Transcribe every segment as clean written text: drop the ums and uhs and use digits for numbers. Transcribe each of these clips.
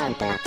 Danganronpa.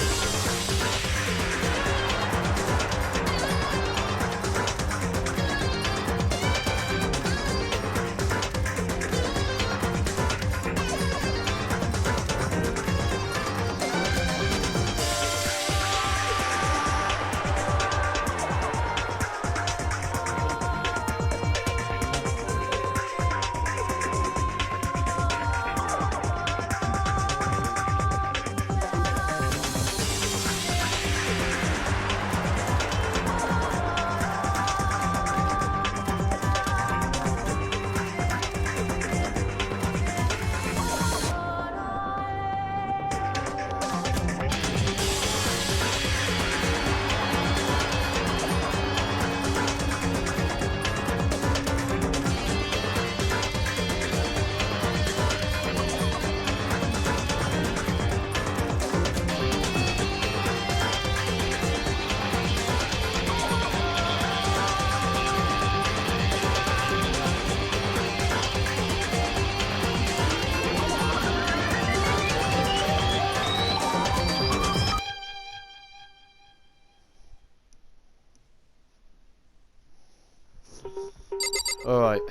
Alright,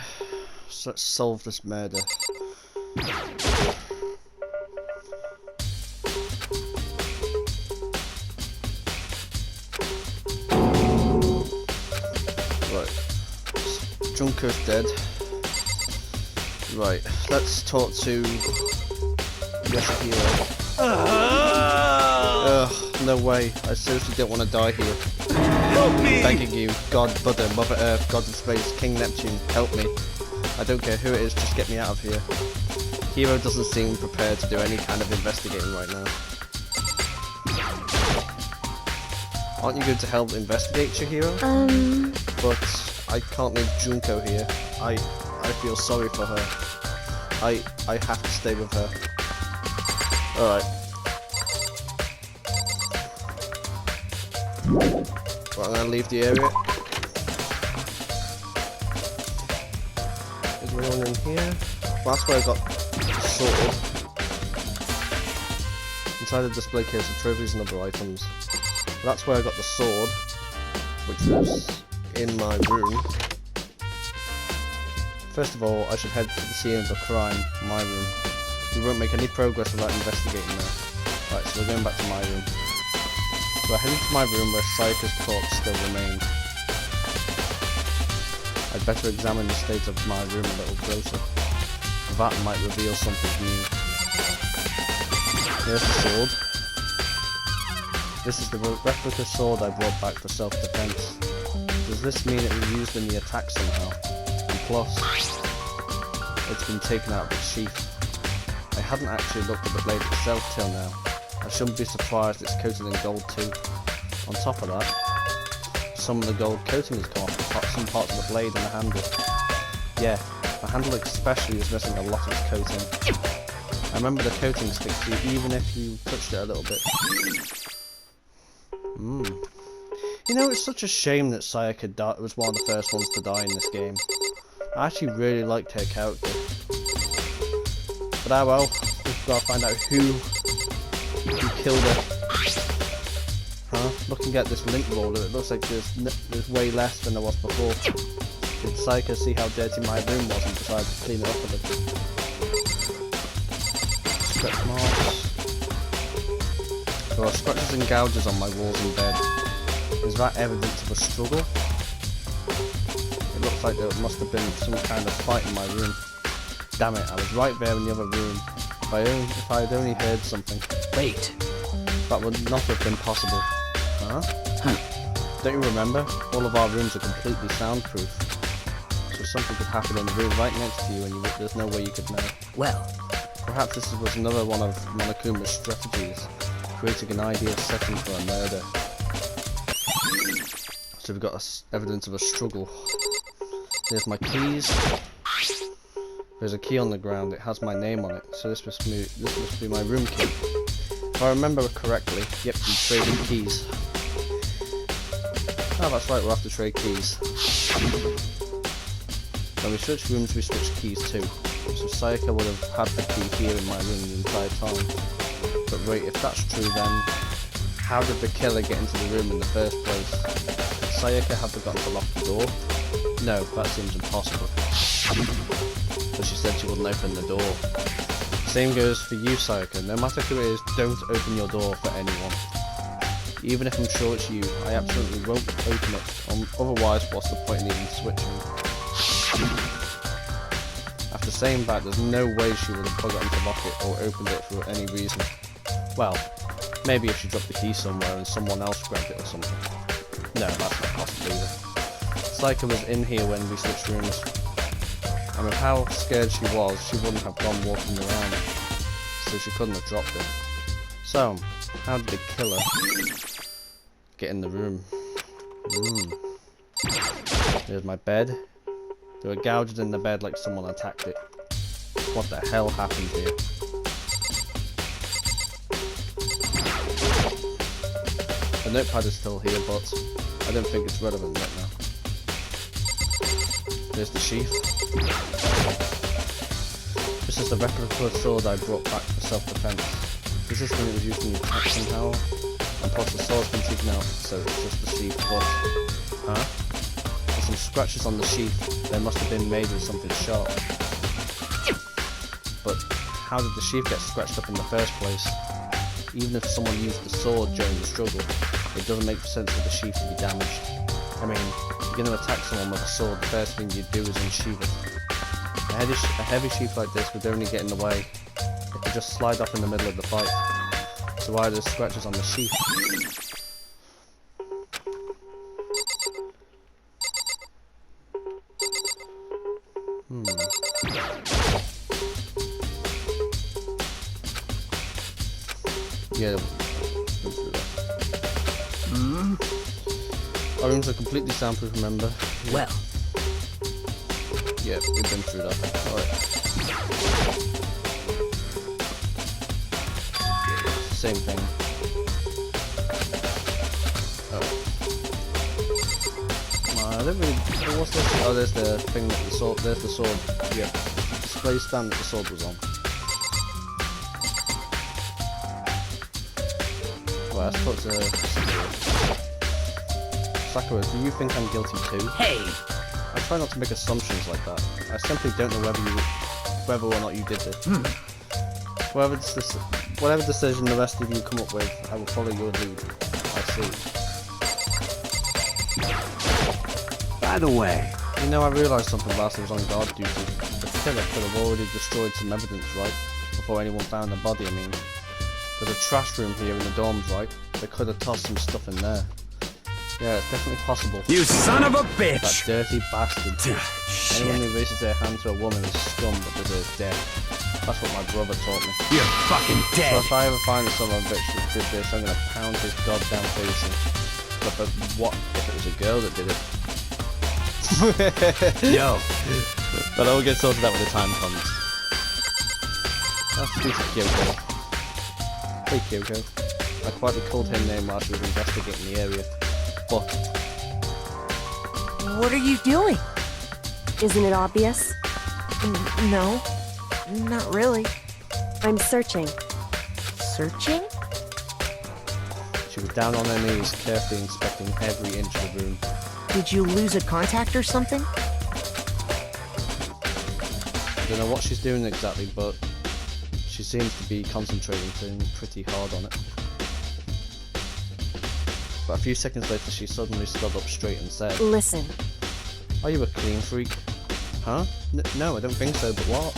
so let's solve this murder. Right, Junko's dead. Right, let's talk to Yasuhiro. Ugh, no way, I seriously don't want to die here. I'm begging you, God, Buddha, Mother Earth, God of Space, King Neptune, help me. I don't care who it is, just get me out of here. Hiro doesn't seem prepared to do any kind of investigating right now. Aren't you going to help investigate, Chihiro? But I can't leave Junko here. I feel sorry for her. I have to stay with her. Alright. Right, I'm gonna leave the area. Is there anyone in here? Well, that's where I got the sword. Inside the display case of trophies and other items. But that's where I got the sword, which was in my room. First of all, I should head to the scene of the crime, my room. We won't make any progress without investigating there. Right, so we're going back to my room. So I headed to my room where Sayaka's corpse still remained. I'd better examine the state of my room a little closer. That might reveal something new. Here's the sword. This is the replica sword I brought back for self-defense. Does this mean it was used in the attack somehow? And plus, it's been taken out of its sheath. I hadn't actually looked at the blade itself till now. I shouldn't be surprised it's coated in gold too. On top of that, some of the gold coating has come off some parts of the blade and the handle. Yeah, the handle especially is missing a lot of its coating. I remember the coating sticks to you even if you touched it a little bit. You know, it's such a shame that Sayaka was one of the first ones to die in this game. I actually really liked her character. But ah well, we've got to find out who killed her. Huh? Looking at this lint roller, it looks like there's way less than there was before. Did Sayaka see how dirty my room was and decided to clean it up a bit? Scratch marks. There are scratches and gouges on my walls and bed. Is that evidence of a struggle? It looks like there must have been some kind of fight in my room. Damn it, I was right there in the other room. If I had only heard something. Wait. That would not have been possible. Huh? Don't you remember? All of our rooms are completely soundproof. So something could happen in the room right next to you and there's no way you could know. Well. Perhaps this was another one of Monokuma's strategies. Creating an ideal setting for a murder. So we've got evidence of a struggle. There's my keys. There's a key on the ground. It has my name on it. So this must be my room key. If I remember correctly, yep, we traded keys. Oh, that's right, we'll have to trade keys. When we switch rooms, we switch keys too. So Sayaka would have had the key here in my room the entire time. But wait, if that's true then, how did the killer get into the room in the first place? Did Sayaka have forgotten to lock the door? No, that seems impossible. But she said she wouldn't open the door. Same goes for you, Sayaka. No matter who it is, don't open your door for anyone. Even if I'm sure it's you, I absolutely won't open it. Otherwise, what's the point in even switching? After saying that, there's no way she would have forgotten to lock it or opened it for any reason. Well, maybe if she dropped the key somewhere and someone else grabbed it or something. No, that's not possible either. Sayaka was in here when we switched rooms. And with how scared she was, she wouldn't have gone walking around. So she couldn't have dropped it. So, how did the killer get in the room? There's my bed. There were gouges in the bed like someone attacked it. What the hell happened here? The notepad is still here, but I don't think it's relevant right now. There's the sheath. This is the replica sword I brought back for self-defense. This is when it was used in the attack somehow, and plus the sword's been taken out, so it's just the sheath, but... Huh? There's some scratches on the sheath. They must have been made with something sharp. But how did the sheath get scratched up in the first place? Even if someone used the sword during the struggle, it doesn't make sense for the sheath to be damaged. I mean, if you're going to attack someone with a sword, the first thing you do is unsheath it. A heavy sheath like this would only get in the way. It could just slide off in the middle of the fight. So why are there scratches on the sheath? Yeah, our rooms are completely soundproof, remember? Well. Yeah, we've been through that. Alright. Same thing. Alright. I don't really... What's this? Oh, there's the thing that the sword... There's the sword. Yeah. Display stand that the sword was on. Well, let's talk to... Sakura, do you think I'm guilty too? Hey! I try not to make assumptions like that. I simply don't know whether or not you did this. Whatever decision the rest of you come up with, I will follow your lead. I see. By the way... You know, I realised something whilst I was on guard duty. The killer could have already destroyed some evidence, right? Before anyone found the body, I mean. There's a trash room here in the dorms, right? They could have tossed some stuff in there. Yeah, it's definitely possible. You son of a bitch! That dirty bastard. Anyone who raises their hand to a woman is scum that deserves death. That's what my brother taught me. You're fucking dead! So if I ever find some of bitch that did this, I'm gonna pound his goddamn face in. But what if it was a girl that did it? Yo! But I'll get sorted out when the time comes. That's sweet Kyoko. Hey Kyoko. I quietly called her name while she was investigating the area. But... What are you doing? Isn't it obvious? No, not really. I'm searching. Searching? She was down on her knees, carefully inspecting every inch of the room. Did you lose a contact or something? I don't know what she's doing exactly, but she seems to be concentrating pretty hard on it. But a few seconds later she suddenly stood up straight and said, Listen. Are you a clean freak? Huh? No, I don't think so, but what?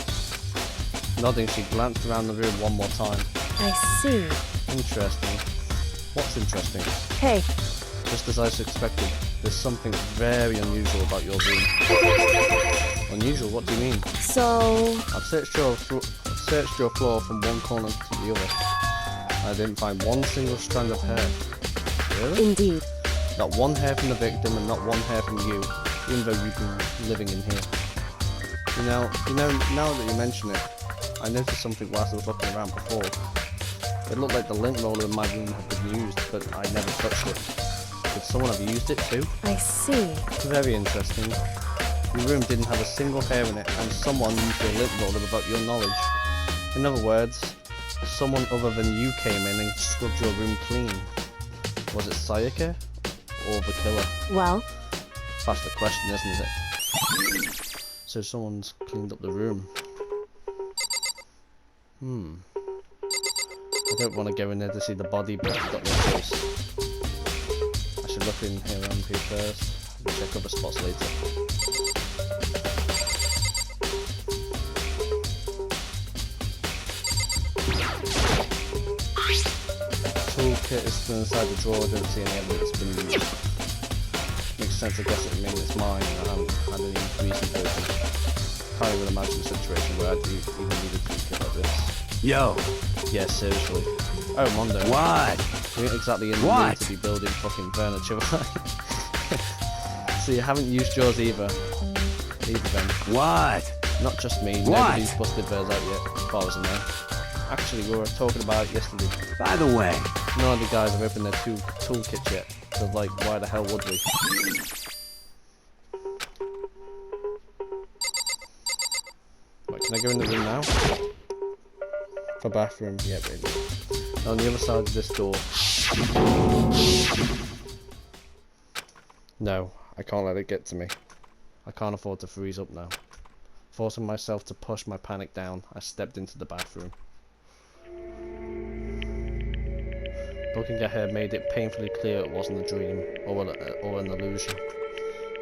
Nodding, she glanced around the room one more time. I see. Interesting. What's interesting? Hey. Just as I suspected, there's something very unusual about your room. Unusual? What do you mean? So... I've searched your floor from one corner to the other. I didn't find one single strand of hair. Really? Indeed. Not one hair from the victim and not one hair from you, even though you've been living in here. You know, now that you mention it, I noticed something whilst I was looking around before. It looked like the lint roller in my room had been used, but I never touched it. Could someone have used it too? I see. Very interesting. Your room didn't have a single hair in it, and someone used your lint roller without your knowledge. In other words, Someone other than you came in and scrubbed your room clean. Was it Sayaka or the killer? Well, That's the question, isn't it? So someone's cleaned up the room. I don't want to go in there to see the body, but I've got no choice. I should look in here around here first and check other spots later. Toolkit is still inside the drawer, I don't see any evidence it's been used. Makes sense, I guess it means it's mine and I haven't had any reason to open it. Can't even imagine a situation where I'd even need a toolkit like this. Yo, Yeah, seriously. Oh, Mondo. what? We ain't exactly in the What? mood to be building fucking furniture, right? So you haven't used yours either. Either then. What? Not just me, What? nobody's busted theirs out yet, as far as I know. Actually, we were talking about it yesterday. By the way, None of the guys have opened their toolkits yet. So like, why the hell would we? Right, can I go in the room now? For bathroom, yeah, baby. On the other side of this door. No, I can't let it get to me. I can't afford to freeze up now. Forcing myself to push my panic down, I stepped into the bathroom. Looking at her made it painfully clear it wasn't a dream or an illusion.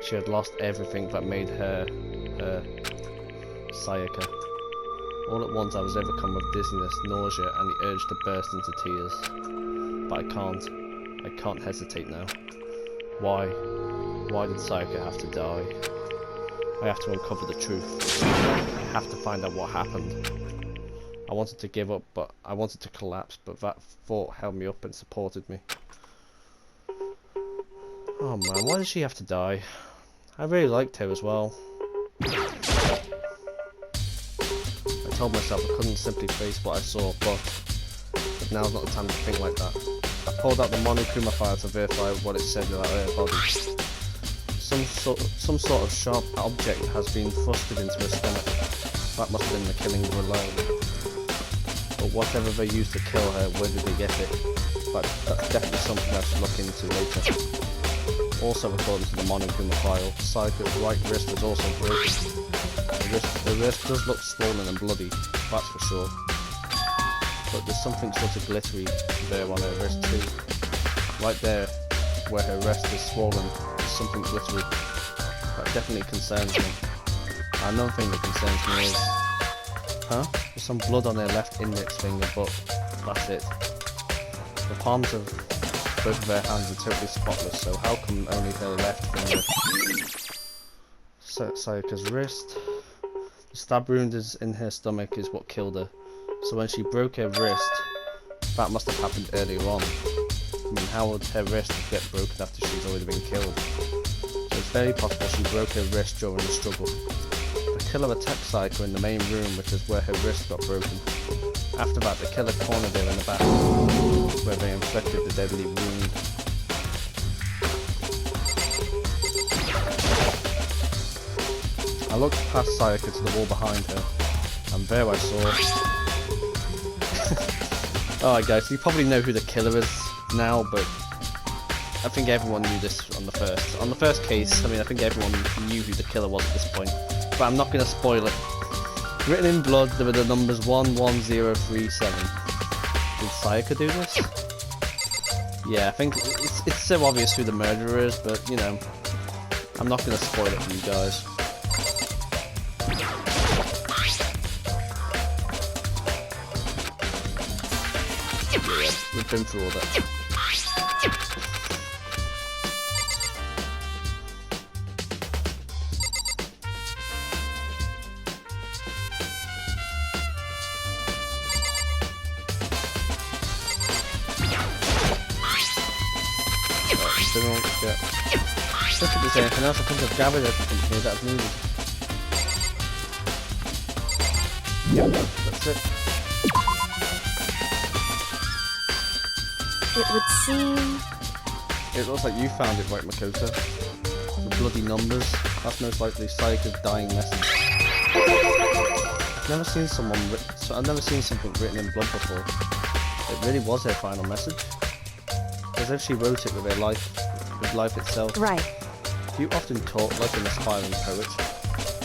She had lost everything that made her Sayaka. All at once I was overcome with dizziness, nausea and the urge to burst into tears. But I can't hesitate now. Why? Why did Sayaka have to die? I have to uncover the truth. I have to find out what happened. I wanted to give up, but I wanted to collapse, but that thought held me up and supported me. Oh man, why did she have to die? I really liked her as well. I told myself I couldn't simply face what I saw, but now's not the time to think like that. I pulled out the Monokuma file to verify what it said about her body. Some sort of sharp object has been thrusted into her stomach. That must have been the killing below. But whatever they used to kill her, where did they get it? That's definitely something I should look into later. Also, according to the Monokuma file, Sayaka's right wrist is also broken. The wrist does look swollen and bloody, that's for sure. But there's something sort of glittery there on her wrist too. Right there, where her wrist is swollen, there's something glittery. That definitely concerns me. Another thing that concerns me is... Huh? There's some blood on her left index finger, but that's it. The palms of both of her hands are totally spotless, so how come only her left finger? Sayaka's wrist. The stab wound is in her stomach is what killed her. So when she broke her wrist, that must have happened earlier on. I mean, how would her wrist get broken after she's already been killed? So it's very possible she broke her wrist during the struggle. The killer attacked Sayaka in the main room, which is where her wrist got broken. After that, the killer cornered her in the back, where they inflicted the deadly wound. I looked past Sayaka to the wall behind her, and there I saw... Alright guys, you probably know who the killer is now, but I think everyone knew this on the first. On the first case, I mean, I think everyone knew who the killer was at this point, but I'm not going to spoil it. Written in blood, there were the numbers 11037. Did Sayaka do this? Yeah, I think it's so obvious who the murderer is, but, you know, I'm not going to spoil it for you guys. Yeah, we've been through all that. Look if there's anything else. I think I've gathered everything here that I've needed. Yep, that's it. it would seem... It looks like you found it right, Makoto. The bloody numbers. That's most likely Sayaka's dying message. I've never seen someone So I've never seen something written in blood before. It really was her final message. As if she wrote it with her life, with life itself. Right. You often talk like an aspiring poet,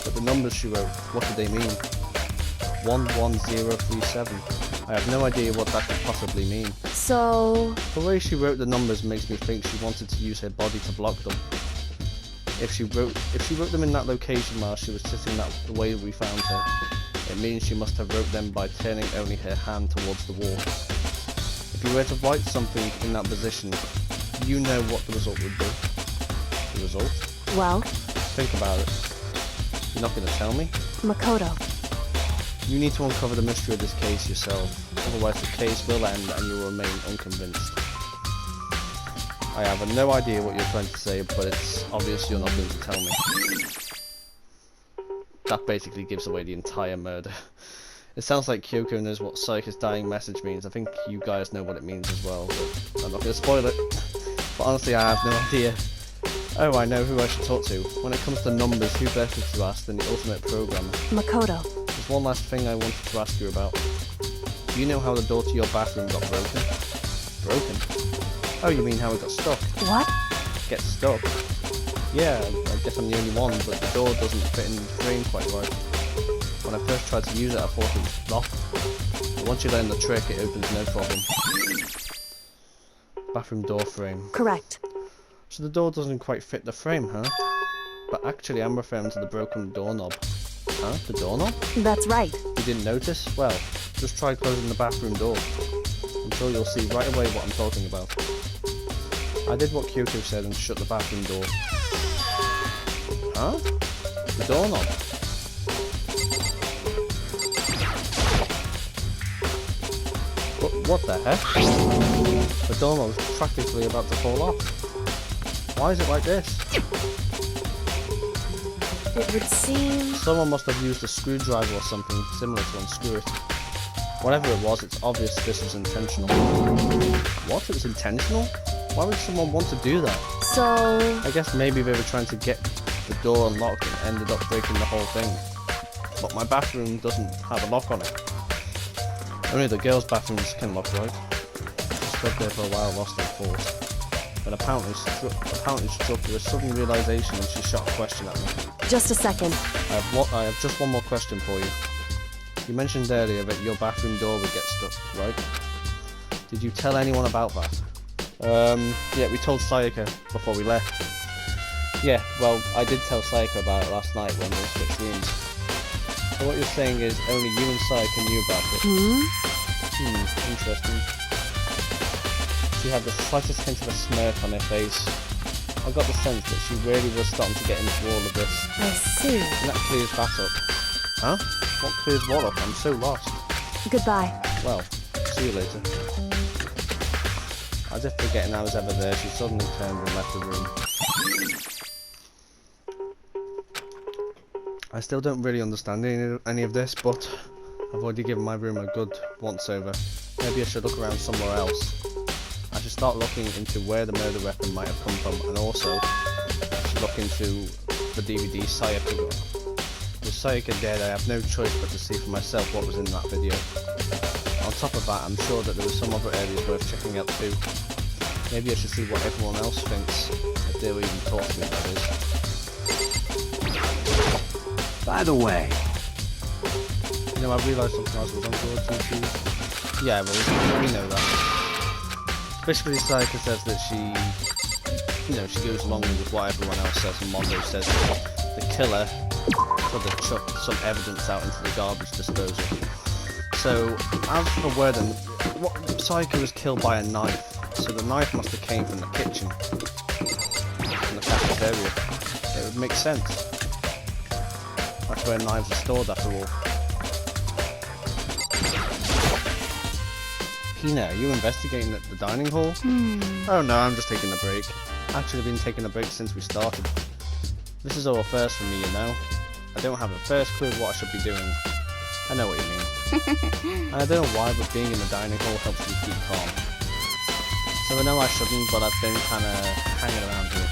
but the numbers she wrote, what do they mean? 11037. I have no idea what that could possibly mean. So, The way she wrote the numbers makes me think she wanted to use her body to block them. If she wrote them in that location while she was sitting the way we found her, it means she must have wrote them by turning only her hand towards the wall. If you were to write something in that position, you know what the result would be. The result? well, Think about it. You're not going to tell me? Makoto. You need to uncover the mystery of this case yourself, otherwise the case will end and you will remain unconvinced. I have no idea what you're trying to say, but it's obvious you're not going to tell me. That basically gives away the entire murder. It sounds like Kyoko knows what Sayaka's dying message means. I think you guys know what it means as well, but I'm not going to spoil it. But honestly, I have no idea. Oh, I know who I should talk to. When it comes to numbers, who better to ask than the ultimate programmer? Makoto. There's one last thing I wanted to ask you about. Do you know how the door to your bathroom got broken? Broken? Oh, you mean how it got stuck? What? Get stuck? Yeah, I guess I'm the only one, but the door doesn't fit in the frame quite right. When I first tried to use it, I thought it was locked. But once you learn the trick, it opens no problem. Bathroom door frame. Correct. So the door doesn't quite fit the frame, huh? But actually, I'm referring to the broken doorknob. Huh? The doorknob? That's right. You didn't notice? Well, just try closing the bathroom door. I'm sure you'll see right away what I'm talking about. I did what Kyoko said and shut the bathroom door. Huh? The doorknob. What the heck? The doorknob's practically about to fall off. Why is it like this? It would seem... Someone must have used a screwdriver or something similar to unscrew it. Whatever it was, it's obvious this was intentional. What? It was intentional? Why would someone want to do that? So... I guess maybe they were trying to get the door unlocked and ended up breaking the whole thing. But my bathroom doesn't have a lock on it. Only the girls' bathrooms can lock, right? She stood there for a while, lost in thought. But apparently struck with a sudden realization and she shot a question at me. Just a second. I have just one more question for you. You mentioned earlier that your bathroom door would get stuck, right? Did you tell anyone about that? Yeah, we told Sayaka before we left. Yeah, well, I did tell Sayaka about it last night when we switched rooms. So what you're saying is only you and Sayaka knew about it? Interesting. She had the slightest hint of a smirk on her face. I got the sense that she really was starting to get into all of this. I see. And that clears that up. Huh? What clears what up? I'm so lost. Goodbye. Well, see you later. As if forgetting I was ever there, she suddenly turned and left the room. I still don't really understand any of this, but I've already given my room a good once-over. Maybe I should look around somewhere else. I should start looking into where the murder weapon might have come from, and also I should look into the DVD Sayaka got. With Sayaka dead, I have no choice but to see for myself what was in that video. On top of that, I'm sure that there were some other areas worth checking out too. Maybe I should see what everyone else thinks, if they will even talk to me, that is. By the way, You know, I realised something else was on board YouTube. Yeah, well, we know that. Basically, Sayaka says that she goes along with what everyone else says, and Mondo says that the killer could have chucked some evidence out into the garbage disposal. So, as for where Sayaka was killed by a knife, so the knife must have came from the kitchen, from the cafeteria. It would make sense. That's where knives are stored after all. Hina, are you investigating at the dining hall? Oh no, I'm just taking a break. Actually, I've been taking a break since we started. This is all first for me, you know. I don't have a first clue what I should be doing. I know what you mean. And I don't know why, but being in the dining hall helps me keep calm. So I know I shouldn't, but I've been kind of hanging around here.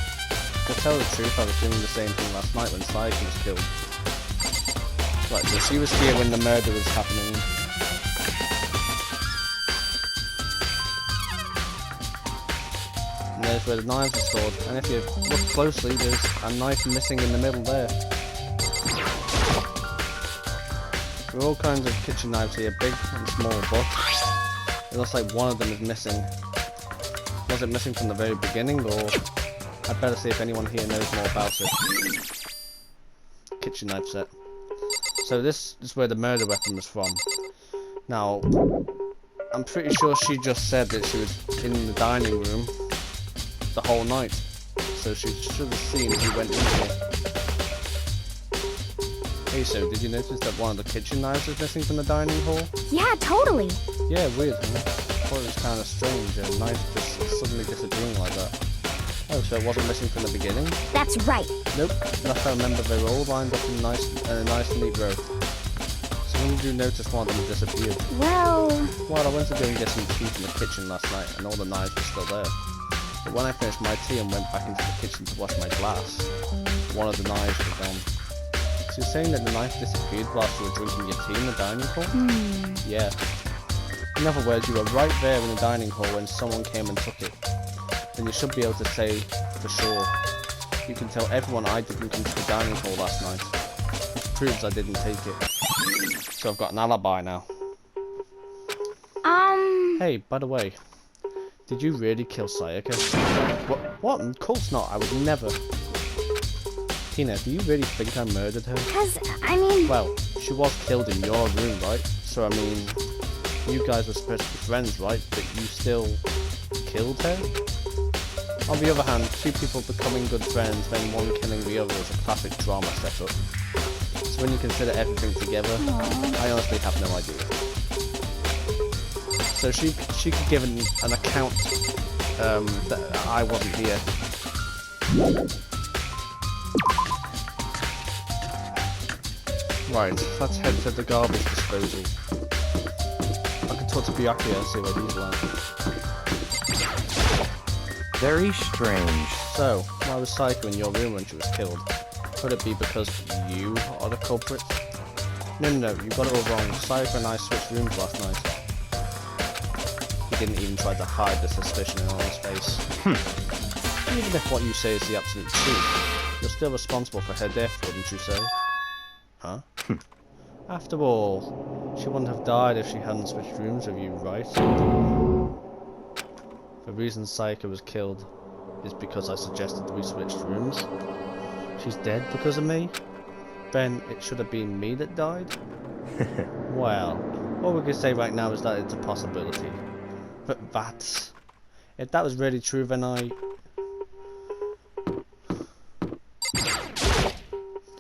To tell the truth, I was doing the same thing last night when Sayaka was killed. Right, so she was here when the murder was happening. is where the knives are stored, and if you look closely, there's a knife missing in the middle there. There are all kinds of kitchen knives here, big and small, but it looks like one of them is missing. Was it missing from the very beginning, or I'd better see if anyone here knows more about it. Kitchen knife set. So this is where the murder weapon was from. Now, I'm pretty sure she just said that she was in the dining room the whole night. So she should have seen who went in here. Hey, so did you notice that one of the kitchen knives is missing from the dining hall? Yeah, totally. Yeah, weird, huh? I thought it was kind of strange, a knife just suddenly disappearing like that. Oh, so it wasn't missing from the beginning? That's right. Nope, unless I remember they were all lined up in a nice neat row. So when did you notice one of them disappeared? Well, I went to go and get some tea from the kitchen last night, and all the knives were still there. But when I finished my tea and went back into the kitchen to wash my glass, one of the knives was gone. So you're saying that the knife disappeared whilst you were drinking your tea in the dining hall? Yeah. In other words, you were right there in the dining hall when someone came and took it. Then you should be able to say for sure. You can tell everyone I didn't come to the dining hall last night. Which proves I didn't take it. So I've got an alibi now. Hey, by the way, did you really kill Sayaka? What? Of course not, I would never. Tina, do you really think I murdered her? Well, she was killed in your room, right? So I mean, you guys were supposed to be friends, right? But you still killed her? On the other hand, two people becoming good friends, then one killing the other is a classic drama setup. So when you consider everything together, I honestly have no idea. So she could give an account that I wasn't here. Right, let's head to the garbage disposal. I can talk to Byakuya and see what he's learned. Very strange. So, why was Saiko in your room when she was killed? Could it be because you are the culprit? No, you got it all wrong. Saiko and I switched rooms last night. He didn't even try to hide the suspicion on his face. Even if what you say is the absolute truth, you're still responsible for her death, wouldn't you say? Huh? After all, she wouldn't have died if she hadn't switched rooms with you, right? The reason Sayaka was killed is because I suggested we switched rooms. She's dead because of me? Then it should have been me that died? Well, all we can say right now is that it's a possibility. But if that was really true, then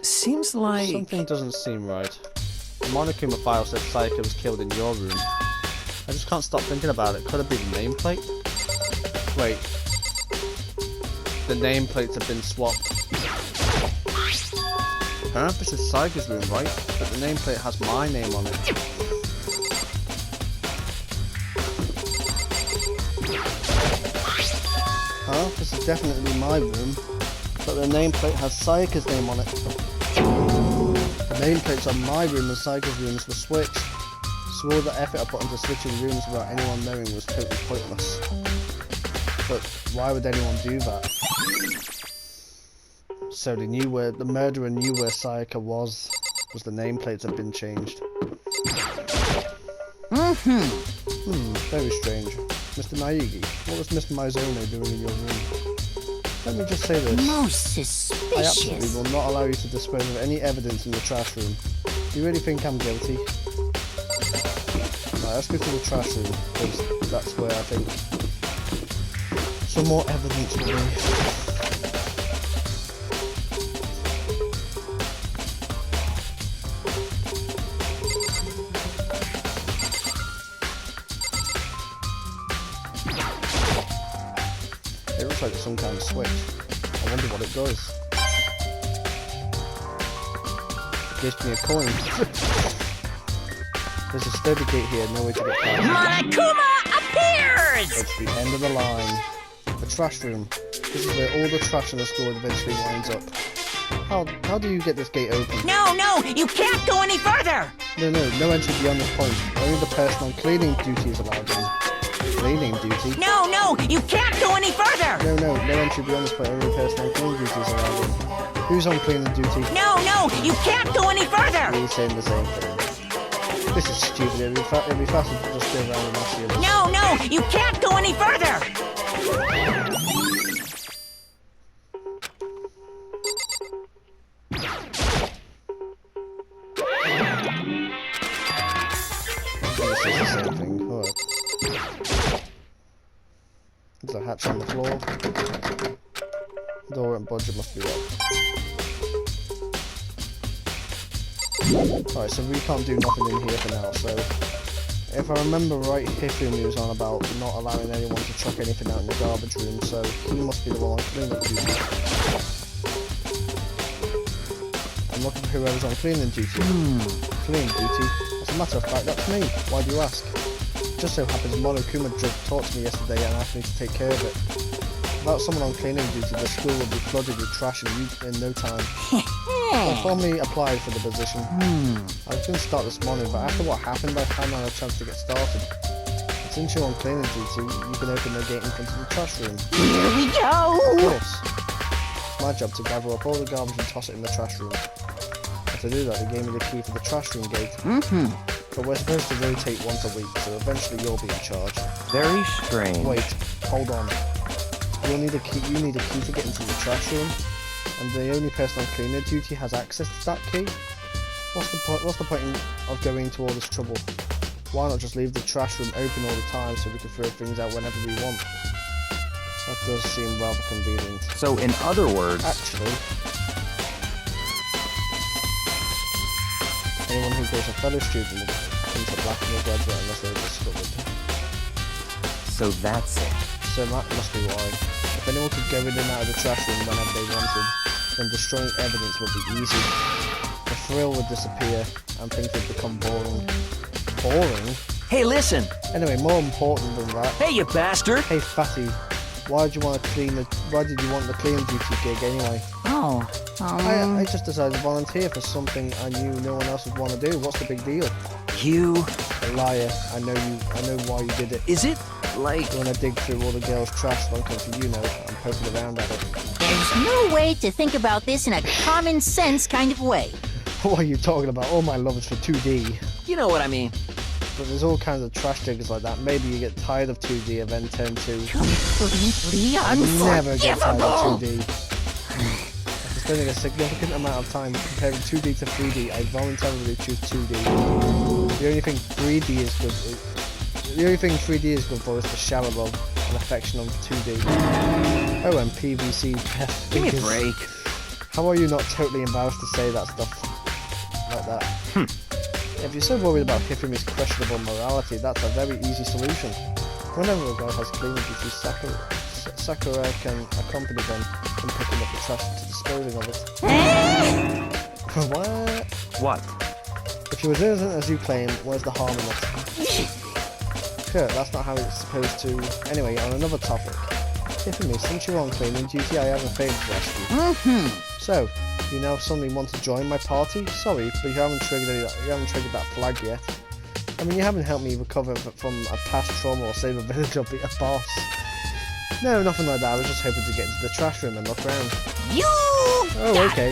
Seems like... something doesn't seem right. The Monokuma file said Sayaka was killed in your room. I just can't stop thinking about it. Could it be the nameplate? Wait. The nameplates have been swapped. Huh? This is Sayaka's room, right? But the nameplate has my name on it. Huh? This is definitely my room. But the nameplate has Sayaka's name on it. The nameplates on my room and Sayaka's rooms were switched. So all the effort I put into switching rooms without anyone knowing was totally pointless. But why would anyone do that? So they knew where the murderer knew where Sayaka was the nameplates had been changed. Very strange. Mr. Naegi, what was Mr. Mizono doing in your room? Let me just say this. Most I suspicious. absolutely will not allow you to dispose of any evidence in the trash room. Do you really think I'm guilty? Right, let's go to the trash room, because that's where I think some more evidence will be. It looks like some kind of switch. I wonder what it does. It gives me a coin. There's a sturdy gate here, no way to get past. Monokuma appears! It's the end of the line. The trash room. This is where all the trash in the store eventually winds up. How do you get this gate open? No, you can't go any further! No entry beyond this point. Only the person on cleaning duty is allowed in. cleaning duty. No, you can't go any further! No entry beyond this point. Only person on cleaning duty is allowed in. Who's on cleaning duty? No, you can't go any further! He's saying the same thing. This is stupid. It'd be faster to just go around and ask you this. No, you can't go any further! This is the same thing. Alright. There's a hatch on the floor. Door and budget must be locked. Alright, so we can't do nothing in here for now, so... If I remember right, Hifumi was on about not allowing anyone to chuck anything out in the garbage room, so he must be the one on cleaning duty. I'm looking for whoever's on cleaning duty. Cleaning duty? As a matter of fact, that's me. Why do you ask? Just so happens Monokuma talked to me yesterday and asked me to take care of it. Without someone on cleaning duty, the school would be flooded with trash in no time. I formally applied for the position. I was going to start this morning, but after what happened, I haven't had a chance to get started. But since you're on cleaning duty, you can open the gate in front of the trash room. Here we go! Of course. It's my job to gather up all the garbage and toss it in the trash room. And to do that, they gave me the key for the trash room gate. But we're supposed to rotate once a week, so eventually you'll be in charge. Very strange. Wait, hold on. You need a key to get into the trash room, and the only person on cleaner duty has access to that key. What's the point of going to all this trouble? Why not just leave the trash room open all the time so we can throw things out whenever we want? That does seem rather convenient. So, in other words... Actually, anyone who goes a fellow student will come to black and graduate unless they're discovered. So that's it. So that must be why. If anyone could go in and out of the trash room whenever they wanted, then destroying evidence would be easy. The thrill would disappear, and things would become boring. Boring? Hey, listen! Anyway, more important than that. Hey, you bastard! Hey, Fatty, why did you want the cleaning duty gig anyway? I just decided to volunteer for something I knew no one else would want to do. What's the big deal? You... A liar. I know why you did it. Is it, like... When I dig through all the girls' trash looking for and poking around at it. There's no way to think about this in a common sense kind of way. What are you talking about? All my love is for 2D. You know what I mean. But there's all kinds of trash diggers like that. Maybe you get tired of 2D and then turn to... Completely Never get tired unforgivable! of 2D. After spending a significant amount of time comparing 2D to 3D, I voluntarily choose 2D. The only thing 3D is good for is the shallow love and affection of 2D. Oh, and PVC. Give me a break. How are you not totally embarrassed to say that stuff like that? If you're so worried about Hifumi's questionable morality, that's a very easy solution. Whenever a guy has cleaning duty, Sakura can accompany them in picking up the trash and disposing of it. What? What? If you're as innocent as you claim, where's the harm in it? Kurt, that's not how it's supposed to... Anyway, on another topic. Hifumi, since you're on cleaning duty, I have a favour to ask you. So, you now suddenly want to join my party? Sorry, but you haven't triggered that flag yet. I mean, you haven't helped me recover from a past trauma or save a village or beat a boss. No, nothing like that. I was just hoping to get into the trash room and look around. Oh, okay.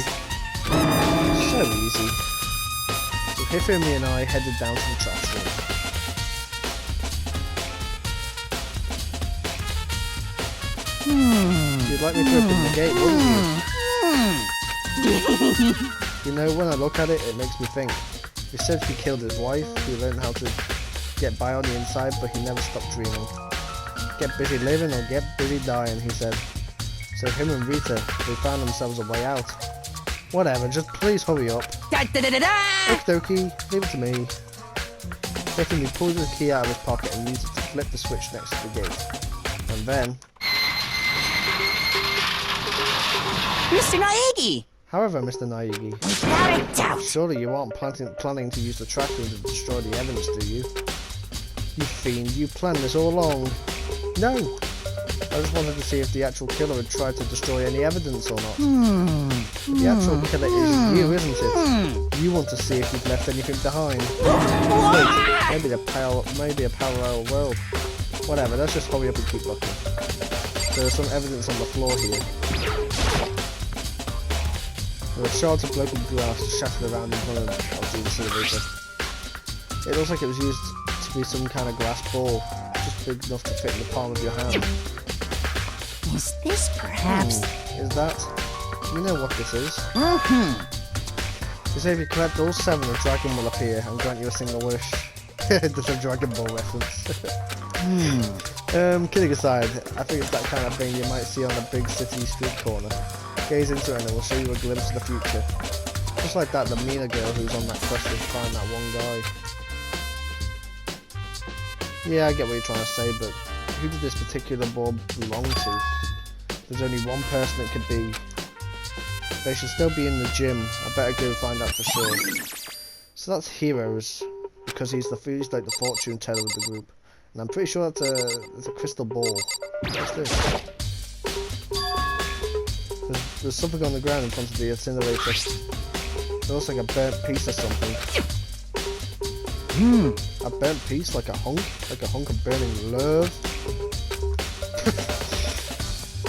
So easy. So Hifumi and I headed down to the trash room. You'd like me to open the gate, wouldn't you? You know, when I look at it, it makes me think. He said he killed his wife, he learned how to get by on the inside, but he never stopped dreaming. Get busy living or get busy dying, he said. So him and Rita, they found themselves a way out. Whatever, just please hurry up. Okie dokie, leave it to me. Hifumi pulled the key out of his pocket and used it to flip the switch next to the gate. And then... Mr. Naegi! However, Mr. Naegi, Without a doubt! surely you aren't planning to use the trash room to destroy the evidence, do you? You fiend, you planned this all along. No! I just wanted to see if the actual killer had tried to destroy any evidence or not. The actual killer is you, isn't it? You want to see if you've left anything behind. Wait, maybe a parallel world. Whatever, let's just hurry up and keep looking. So there's some evidence on the floor here. There are shards of broken glass shattered around in front of the incinerator. It looks like it was used to be some kind of glass ball, just big enough to fit in the palm of your hand. Is this perhaps... Is that? You know what this is. Mm-hmm. You say if you collect all 7, a dragon will appear and grant you a single wish. There's a Dragon Ball reference. Kidding aside, I think it's that kind of thing you might see on a big city street corner. Gaze into it and it will show you a glimpse of the future. Just like that, the Mina girl who's on that quest to find that one guy. Yeah, I get what you're trying to say, but who did this particular ball belong to? There's only one person it could be. They should still be in the gym. I better go find out for sure. So that's Heroes, because he's like the fortune teller of the group. And I'm pretty sure that's a crystal ball. What's this? There's something on the ground in front of the incinerator. It looks like a burnt piece or something. A burnt piece, like a hunk of burning love.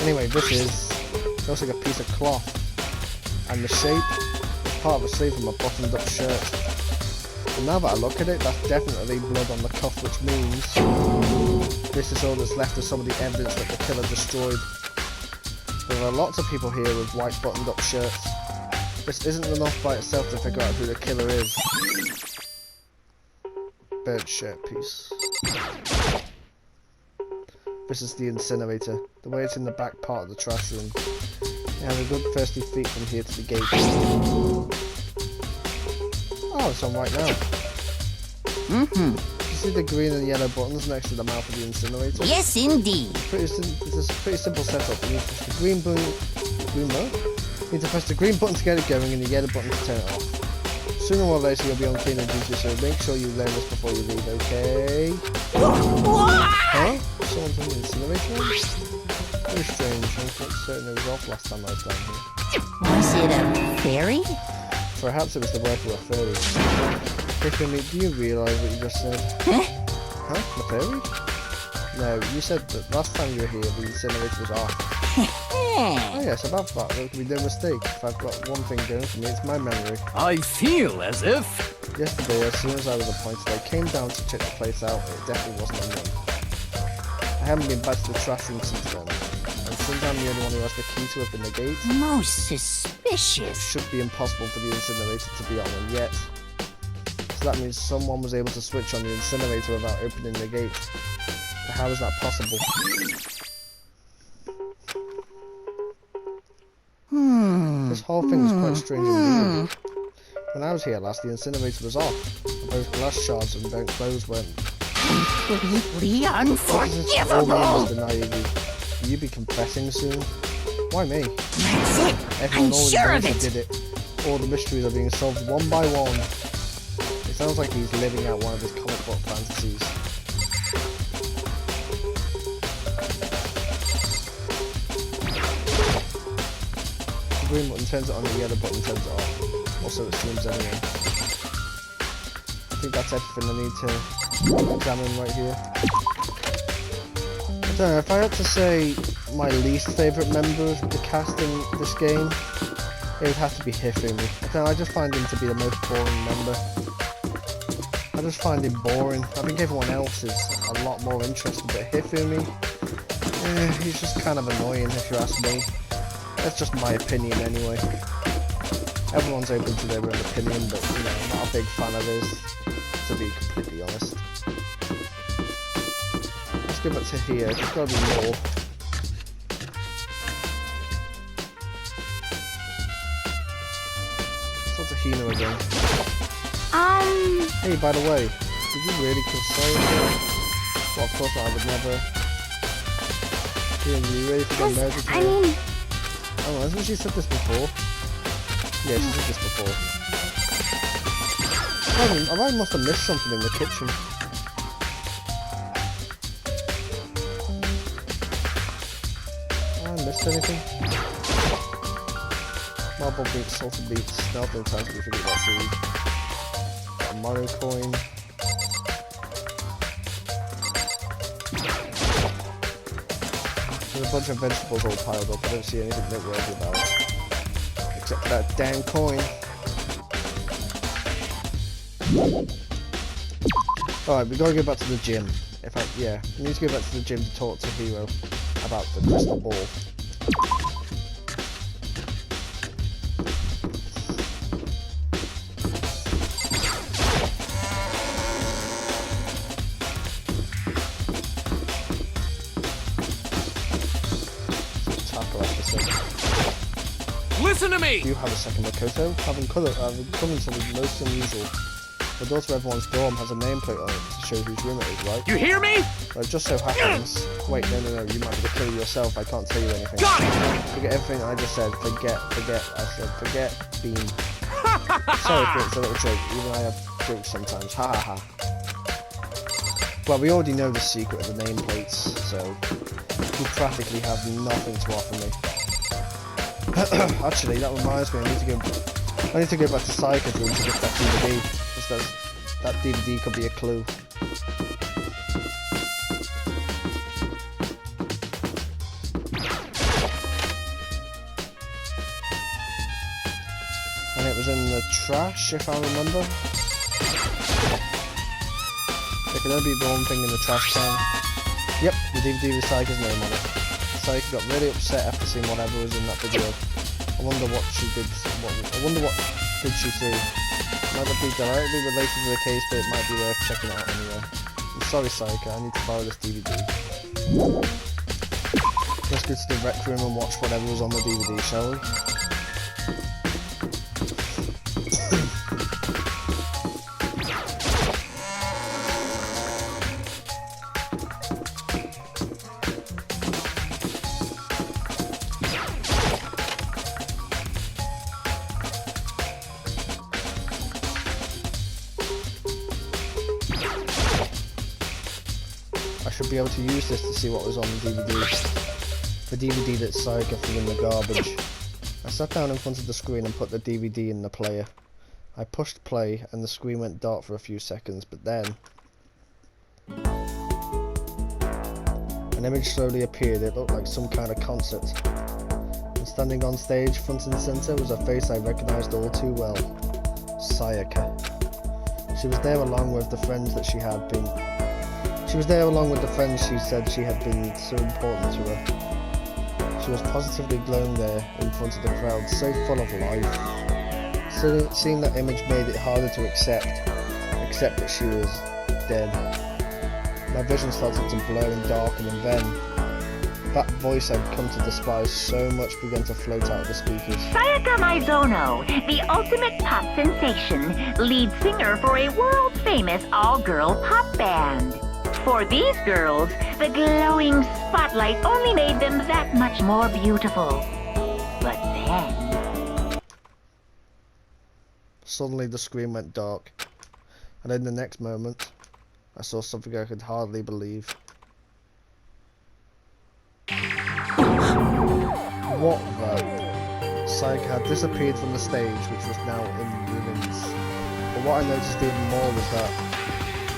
Anyway, it looks like a piece of cloth. And the shape is part of a sleeve from a buttoned up shirt. And now that I look at it, that's definitely blood on the cuff, which means this is all that's left of some of the evidence that the killer destroyed. There are lots of people here with white buttoned up shirts. This isn't enough by itself to figure out who the killer is. Burnt shirt piece. This is the incinerator. The way it's in the back part of the trash room. You have a good 30 feet from here to the gate. Oh, it's on right now. You see the green and yellow buttons next to the mouth of the incinerator? Yes, indeed. This is a pretty simple setup. You need to press the green button. You need to press the green button to get it going and the yellow button to turn it off. Sooner or later you'll be on cleaner duty, so make sure you learn this before you leave, okay? Huh? Someone's in the incinerator? Very strange. I'm quite certain it was off last time I was down here. Was it a fairy? Perhaps it was the work of a fairy. Tiffany, do you realise what you just said? Huh? The fairy? No, you said that last time you were here the incinerator was off. Oh yes, about that, there can be no mistake. If I've got one thing going for me, it's my memory. I feel as if... Yesterday, as soon as I was appointed, I came down to check the place out, but it definitely wasn't undone. I haven't been back to the trash room since then. And since I'm the only one who has the key to open the gate, Most it suspicious. should be impossible for the incinerator to be on, and yet. So that means someone was able to switch on the incinerator without opening the gate. But how is that possible? This whole thing is quite strange indeed. When I was here last, the incinerator was off. And both glass shards and burnt clothes weren't. Completely All me, unforgivable. Mr. Naivy. Will you be confessing soon? Why me? That's it. Everyone I'm always sure knows of who it. did it. All the mysteries are being solved one by one. It sounds like he's living out one of his comic book fantasies. The green button turns it on, the yellow button turns it off. Also, it seems anyway. I think that's everything I need to examine right here. I don't know, if I had to say my least favourite member of the cast in this game, it would have to be Hifumi. I don't know, I just find him to be the most boring member. I just find him boring. I think everyone else is a lot more interesting, but Hifumi, he's just kind of annoying if you ask me. That's just my opinion anyway. Everyone's open to their own opinion, but you know, I'm not a big fan of his, to be completely honest. Let's go back to here, there's gotta be more. Let's go to Hino again. Hey, by the way, did you really console her? Well, of course I would never. You really think I'm murdered I mean, Oh, hasn't she said this before? Yeah, she said this before. I must have missed something in the kitchen. Have I missed anything? Marble beets, salted beets, smelting time to be forget about food. Got a mono coin. There's a bunch of vegetables all piled up. I don't see anything noteworthy about it. Except for that damn coin. Alright, we gotta go back to the gym. Yeah, we need to go back to the gym to talk to Hero about the crystal ball. Listen to me! Do you have a second, Makoto? Having come in something most unusual. The door to everyone's dorm has a nameplate on it to show whose room it is, right? You hear me? Well, it just so happens... Wait, no, you might be the killer yourself, I can't tell you anything. Got it! Forget everything I just said, forget, I said forget being... Sorry for it's a little joke, even I have jokes sometimes, ha ha ha. Well, we already know the secret of the nameplates, so... you practically have nothing to offer me. Actually, that reminds me, I need to go back to Psycho's room to get that DVD, because that DVD could be a clue. And it was in the trash, if I remember. There can only be one thing in the trash can. Yep, the DVD with Psycho's name on it. Psycho got really upset after seeing whatever was in that video. I wonder what she did. I wonder what did she see? Might not be directly related to the case, but it might be worth checking out anyway. I'm sorry, Psycho. I need to borrow this DVD. Let's go to the rec room and watch whatever was on the DVD, shall we? I should be able to use this to see what was on the DVD. The DVD that Psycho threw in the garbage. I sat down in front of the screen and put the DVD in the player. I pushed play and the screen went dark for a few seconds, but then... an image slowly appeared. It looked like some kind of concert. And standing on stage, front and centre, was a face I recognised all too well. Sayaka. She was there along with the friends that she had been... She was there along with the friends she said she had been so important to her. She was positively glowing there in front of the crowd, so full of life. So, seeing that image made it harder to accept that she was dead. My vision started to blur and darken, and then that voice I'd come to despise so much began to float out of the speakers. Sayaka Maizono, the ultimate pop sensation, lead singer for a world-famous all-girl pop band. For these girls, the glowing spotlight only made them that much more beautiful. But then... Suddenly the screen went dark, and in the next moment, I saw something I could hardly believe. What the? Sayaka had disappeared from the stage, which was now in ruins. But what I noticed even more was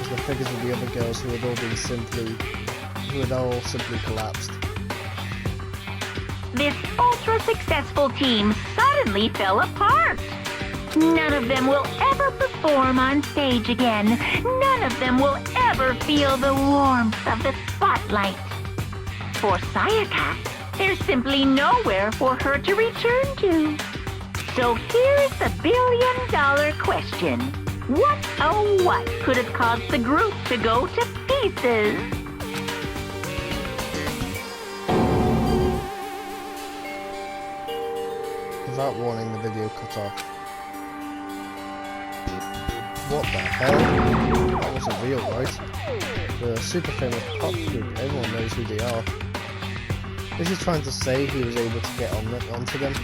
the figures of the other girls who had all simply collapsed. This ultra-successful team suddenly fell apart. None of them will ever perform on stage again. None of them will ever feel the warmth of the spotlight. For Sayaka, there's simply nowhere for her to return to. So here's the billion-dollar question. What, oh what, could have caused the group to go to pieces? Without warning, the video cut off. What the hell? That wasn't real, right? The super famous pop group, everyone knows who they are. Is he trying to say he was able to get onto them?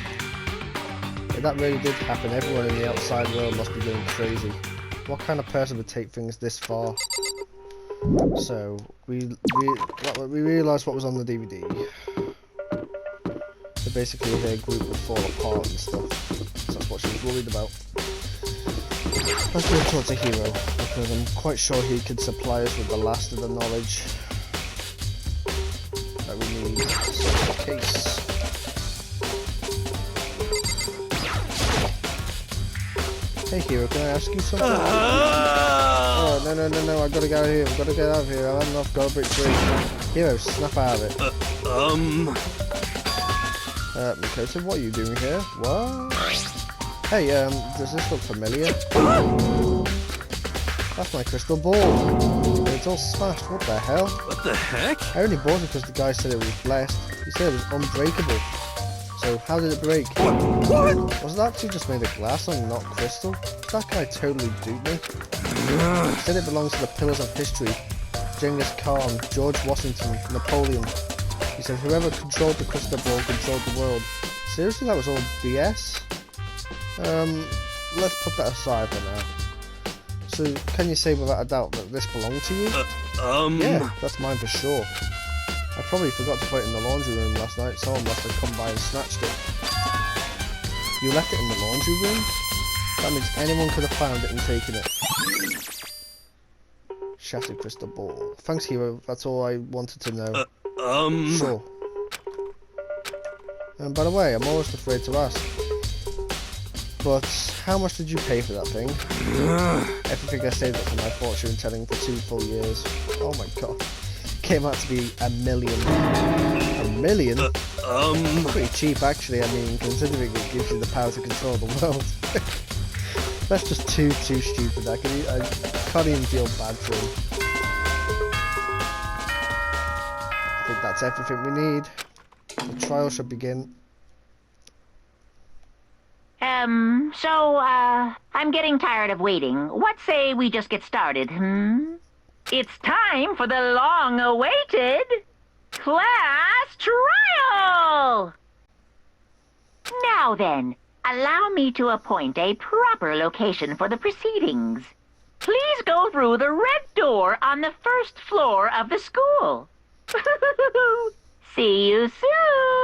If that really did happen, everyone in the outside world must be going crazy. What kind of person would take things this far? So, we realised what was on the DVD. So basically their group would fall apart and stuff. So that's what she was worried about. Let's go talk to Hero, because I'm quite sure he could supply us with the last of the knowledge. that we need. Search the case. Hey Hero, can I ask you something? Oh, no, I gotta get out of here, I've gotta get out of here, I've had enough, gotta break free. Hero, snap out of it. Makoto, what are you doing here? What? Hey, does this look familiar? That's my crystal ball. It's all smashed, what the hell? What the heck? I only bought it because the guy said it was blessed. He said it was unbreakable. So, how did it break? What? Was that actually just made of glass and not crystal? That guy totally duped me. He said it belongs to the pillars of history. Genghis Khan, George Washington, Napoleon. He said whoever controlled the crystal ball controlled the world. Seriously, that was all BS? Let's put that aside for now. So, can you say without a doubt that this belonged to you? Yeah, that's mine for sure. I probably forgot to put it in the laundry room last night, so someone must have come by and snatched it. You left it in the laundry room? That means anyone could have found it and taken it. Shattered crystal ball. Thanks, Hero, that's all I wanted to know. Sure. And by the way, I'm almost afraid to ask. But how much did you pay for that thing? Everything I saved up for my fortune telling for 2 full years. Oh my god. Came out to be $1 million. $1 million? Pretty cheap actually, I mean, considering it gives you the power to control the world. That's just too stupid. I can't even feel bad for him. I think that's everything we need. The trial should begin. I'm getting tired of waiting. What say we just get started, It's time for the long-awaited class trial! Now then, allow me to appoint a proper location for the proceedings. Please go through the red door on the first floor of the school. See you soon!